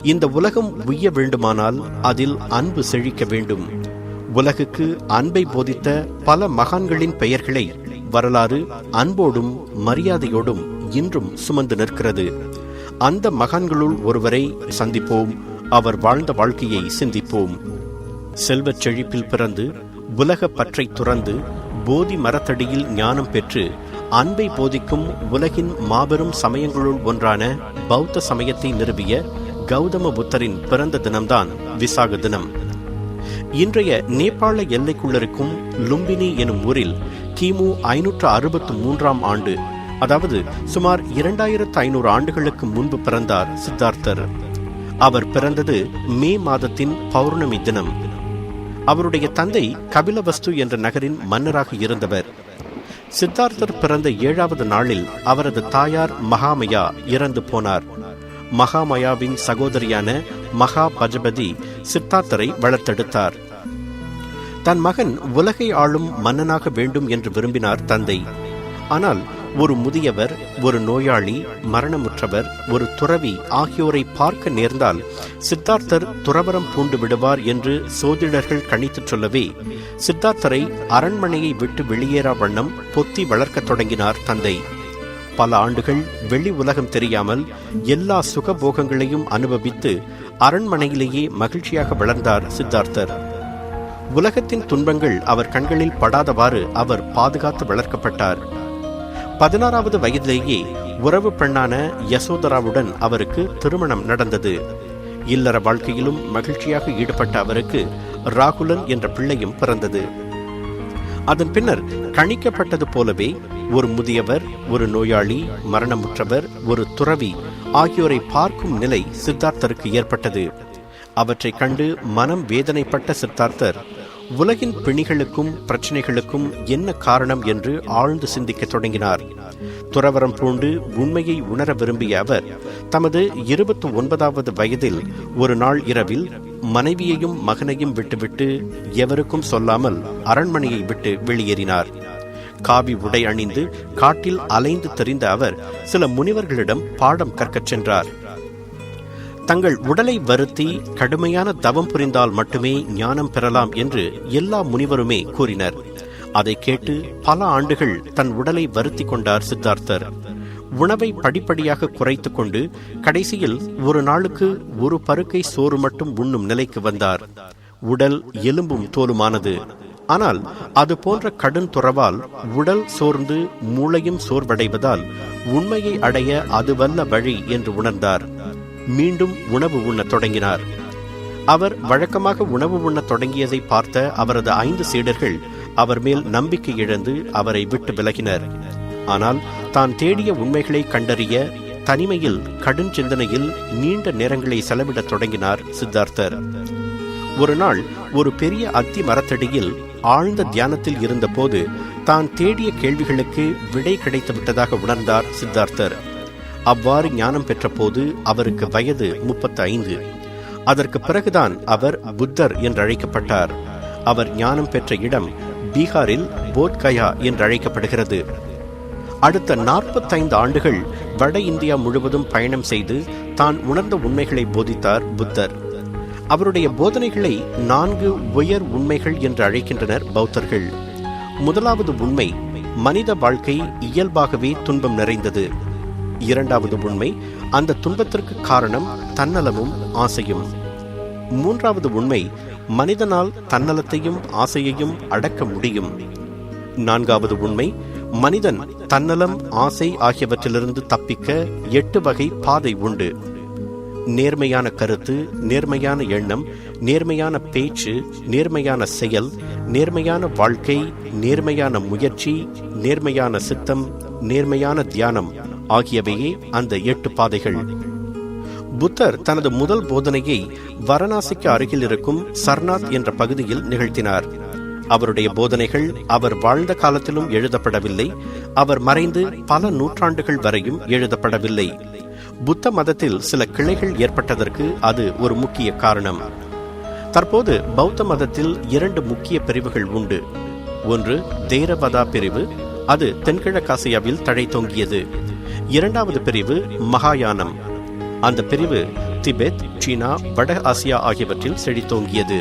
இந்த உலகம் உய்ய வேண்டுமானால் அதில் அன்பு செழிக்க வேண்டும். உலகுக்கு அன்பை போதித்த பல மகான்களின் பெயர்களை வரலாறு அன்போடும் மரியாதையோடும் இன்றும் சுமந்து நிற்கிறது. அந்த மகான்களுள் ஒருவரை சந்திப்போம். அவர் வாழ்ந்த வாழ்க்கையை சிந்திப்போம். செல்வச் செழிப்பில் பிறந்து உலக பற்றை துறந்து போதி மரத்தடியில் ஞானம் பெற்று அன்பை போதிக்கும் உலகின் மாபெரும் சமயங்களுள் ஒன்றான பௌத்த சமயத்தை நிறுவிய கௌதம புத்தரின் பிறந்த தினம்தான் விசாக தினம். இன்றைய நேபாள எல்லைக்குள்ளிருக்கும் லும்பினி எனும் ஊரில் கிமு 563 ஆண்டு, அதாவது சுமார் 2500 ஆண்டுகளுக்கு முன்பு பிறந்தார் சித்தார்த்தர். அவர் பிறந்தது மே மாதத்தின் பௌர்ணமி தினம். அவருடைய தந்தை கபிலவஸ்து என்ற நகரின் மன்னராக இருந்தவர். சித்தார்த்தர் பிறந்த 7வது நாளில் அவரது தாயார் மகாமயா இறந்து போனார். மகாமயாவின் சகோதரியான மகா பஜபதி சித்தார்த்தரை வளர்த்தெடுத்தார். தன் மகன் உலகை ஆளும் மன்னனாக வேண்டும் என்று விரும்பினார் தந்தை. ஆனால் ஒரு முதியவர், ஒரு நோயாளி, மரணமுற்றவர், ஒரு துறவி ஆகியோரை பார்க்க நேர்ந்தால் சித்தார்த்தர் துறவரம் பூண்டு விடுவார் என்று சோதிடர்கள் கணித்துச் சொல்லவே சித்தார்த்தரை அரண்மனையை விட்டு வெளியேறா வண்ணம் பொத்தி வளர்க்கத் தொடங்கினார் தந்தை. பல ஆண்டுகள் வெளி உலகம் தெரியாமல் எல்லா சுகபோகங்களையும் அனுபவித்து அரண்மனையிலேயே மகிழ்ச்சியாக வளர்ந்தார் சித்தார்த்தர். உலகத்தின் துன்பங்கள் அவர் கண்களில் படாதவாறு அவர் பாதுகாத்து வளர்க்கப்பட்டார். 16வது வயதிலேயே உறவு பெண்ணான யசோதராவுடன் அவருக்கு திருமணம் நடந்தது. இல்லற வாழ்க்கையிலும் மகிழ்ச்சியாக ஈடுபட்ட அவருக்கு ராகுலன் என்ற பிள்ளையும் பிறந்தது. அதன் பின்னர் கணிக்கப்பட்டது போலவே ஒரு முதியவர், ஒரு நோயாளி, மரணமுற்றவர், ஒரு துறவி ஆகியோரை பார்க்கும் நிலை சித்தார்த்தருக்கு ஏற்பட்டது. அவற்றை கண்டு மனம் வேதனைப்பட்ட சித்தார்த்தர் உலகின் பிணிகளுக்கும் பிரச்சனைகளுக்கும் என்ன காரணம் என்று ஆழ்ந்து சிந்திக்க தொடங்கினார். துறவரம் பூண்டு உண்மையை உணர விரும்பிய அவர் தமது 29வது வயதில் ஒரு நாள் இரவில் மனைவியையும் மகனையும் விட்டுவிட்டு எவருக்கும் சொல்லாமல் அரண்மனையை விட்டு வெளியேறினார். காவி உடை அணிந்து காட்டில் அலைந்து தெரிந்த அவர் சில முனிவர்களிடம் பாடம் கற்கச் சென்றார். தங்கள் உடலை வருத்தி கடுமையான தவம் புரிந்தால் மட்டுமே ஞானம் பெறலாம் என்று எல்லா முனிவருமே கூறினர். அதை கேட்டு பல ஆண்டுகள் தன் உடலை வருத்தி கொண்டார் சித்தார்த்தர். உணவை படிப்படியாக குறைத்து கொண்டு கடைசியில் ஒரு நாளுக்கு ஒரு பருக்கை சோறு மட்டும் உண்ணும் நிலைக்கு வந்தார். உடல் எலும்பும் தோலுமானது. ஆனால் அது போன்ற கடும் துறவால் உடல் சோர்ந்து மூளையும் சோர்வடைவதால் உண்மையை அடைய அதுவல்ல வழி என்று உணர்ந்தார். மீண்டும் உணவு உண்ணத் தொடங்கினார். அவர் வழக்கமாக உணவு உண்ணத் தொடங்கியதை பார்த்த அவரது 5 சீடர்கள் அவர் மேல் நம்பிக்கை இழந்து அவரை விட்டு விலகினர். ஆனால் தான் தேடிய உண்மைகளை கண்டறிய தனிமையில் கடும் சிந்தனையில் நீண்ட நேரங்களை செலவிடத் தொடங்கினார் சித்தார்த்தர். ஒரு நாள் ஒரு பெரிய அத்தி மரத்தடியில் ஆழ்ந்த தியானத்தில் இருந்தபோது தான் தேடிய கேள்விகளுக்கு விடை கிடைத்து விட்டதாக உணர்ந்தார் சித்தார்த்தர். அவ்வாறு ஞானம் பெற்ற போது அவருக்கு வயது 35. அதற்கு பிறகுதான் அவர் புத்தர் என்று அழைக்கப்பட்டார். அவர் ஞானம் பெற்ற இடம் பீகாரில் போத்கயா என்று அழைக்கப்படுகிறது. அடுத்த 45 ஆண்டுகள் வட இந்தியா முழுவதும் பயணம் செய்து தான் உணர்ந்த உண்மைகளை போதித்தார் புத்தர். அவருடைய போதனைகளை 4 உயர் உண்மைகள் என்று அழைக்கின்றனர் பௌத்தர்கள். முதலாவது உண்மை, மனித வாழ்க்கை இயல்பாகவே துன்பம் நிறைந்தது. இரண்டாவது உண்மை, அந்த துன்பத்திற்கு காரணம் தன்னலமும் ஆசையும். மூன்றாவது உண்மை, மனிதனால் தன்னலத்தையும் ஆசையையும் அடக்க முடியும். நான்காவது உண்மை, மனிதன் தன்னலம் ஆசை ஆகியவற்றிலிருந்து தப்பிக்க 8 வகை பாதை உண்டு. நேர்மையான கருத்து, நேர்மையான எண்ணம், நேர்மையான பேச்சு, நேர்மையான செயல், நேர்மையான வாழ்க்கை, நேர்மையான முயற்சி, நேர்மையான சித்தம், நேர்மையான தியானம் ஆகியவையே அந்த 8 பாதைகள். புத்தர் தனது முதல் போதனையை வாரணாசிக்கு அருகில் இருக்கும் சர்நாத் என்ற பகுதியில் நிகழ்த்தினார். அவருடைய போதனைகள் அவர் வாழ்ந்த காலத்திலும் எழுதப்படவில்லை. அவர் மறைந்து பல நூற்றாண்டுகள் வரையும் எழுதப்படவில்லை. புத்த மதத்தில் சில கிளைகள் ஏற்பட்டதற்கு அது ஒரு முக்கிய காரணம். தற்போது பௌத்த மதத்தில் 2 முக்கிய பிரிவுகள் உண்டு. ஒன்று தேரவதா பிரிவு, அது தென்கிழக்காசியாவில் தழைத்தோங்கியது. இரண்டாவது பிரிவு மகாயானம். அந்த பிரிவு திபெத், சீனா, வட ஆசியா ஆகியவற்றில் செழித்தோங்கியது.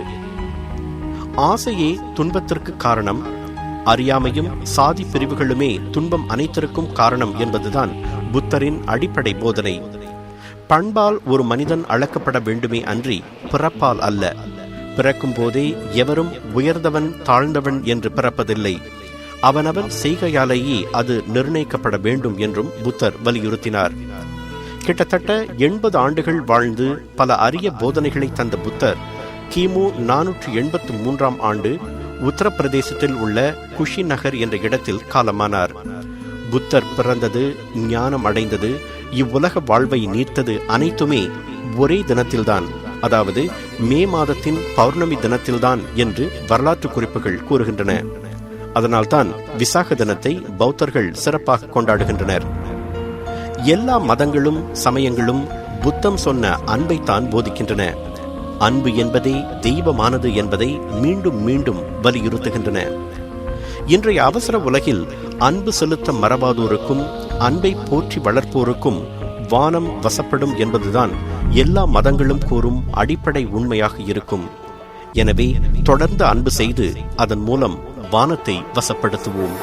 ஆசையே துன்பத்திற்கு காரணம், அறியாமையும் சாதி பிரிவுகளுமே துன்பம் அனைத்திற்கும் காரணம் என்பதுதான் புத்தரின் அடிப்படை போதனை. பண்பால் ஒரு மனிதன் அளக்கப்பட வேண்டுமே அன்றி பிறப்பால் அல்ல. பிறக்கும் போதே எவரும் உயர்ந்தவன் தாழ்ந்தவன் என்று பிறப்பதில்லை. அவனவன் செய்கையாலேயே அது நிர்ணயிக்கப்பட வேண்டும் என்றும் புத்தர் வலியுறுத்தினார். கிட்டத்தட்ட 80 ஆண்டுகள் வாழ்ந்து பல அரிய போதனைகளை தந்த புத்தர் கிமு 483 ஆண்டு உத்தரப்பிரதேசத்தில் உள்ள குஷி நகர் என்ற இடத்தில் காலமானார். புத்தர் பிறந்தது, ஞானம் அடைந்தது, இவ்வுலக வாழ்வை நீர்த்தது அனைத்துமே ஒரே தினத்தில்தான், அதாவது மே மாதத்தின் பௌர்ணமி தினத்தில்தான் என்று வரலாற்று குறிப்புகள் கூறுகின்றன. அதனால்தான் விசாக தினத்தை பௌத்தர்கள் சிறப்பாக கொண்டாடுகின்றனர். எல்லா மதங்களும் சமயங்களும் புத்தம் சொன்ன அன்பைத்தான் போதிக்கின்றன. அன்பு என்பதே தெய்வமானது என்பதை மீண்டும் மீண்டும் வலியுறுத்துகின்றன. இன்றைய அவசர உலகில் அன்பு செலுத்த மறவாதோருக்கும் அன்பை போற்றி வளர்ப்போருக்கும் வானம் வசப்படும் என்பதுதான் எல்லா மதங்களும் கூறும் அடிப்படை உண்மையாக இருக்கும். எனவே தொடர்ந்து அன்பு செய்து அதன் மூலம் வானத்தை வசப்படுத்துவோம்.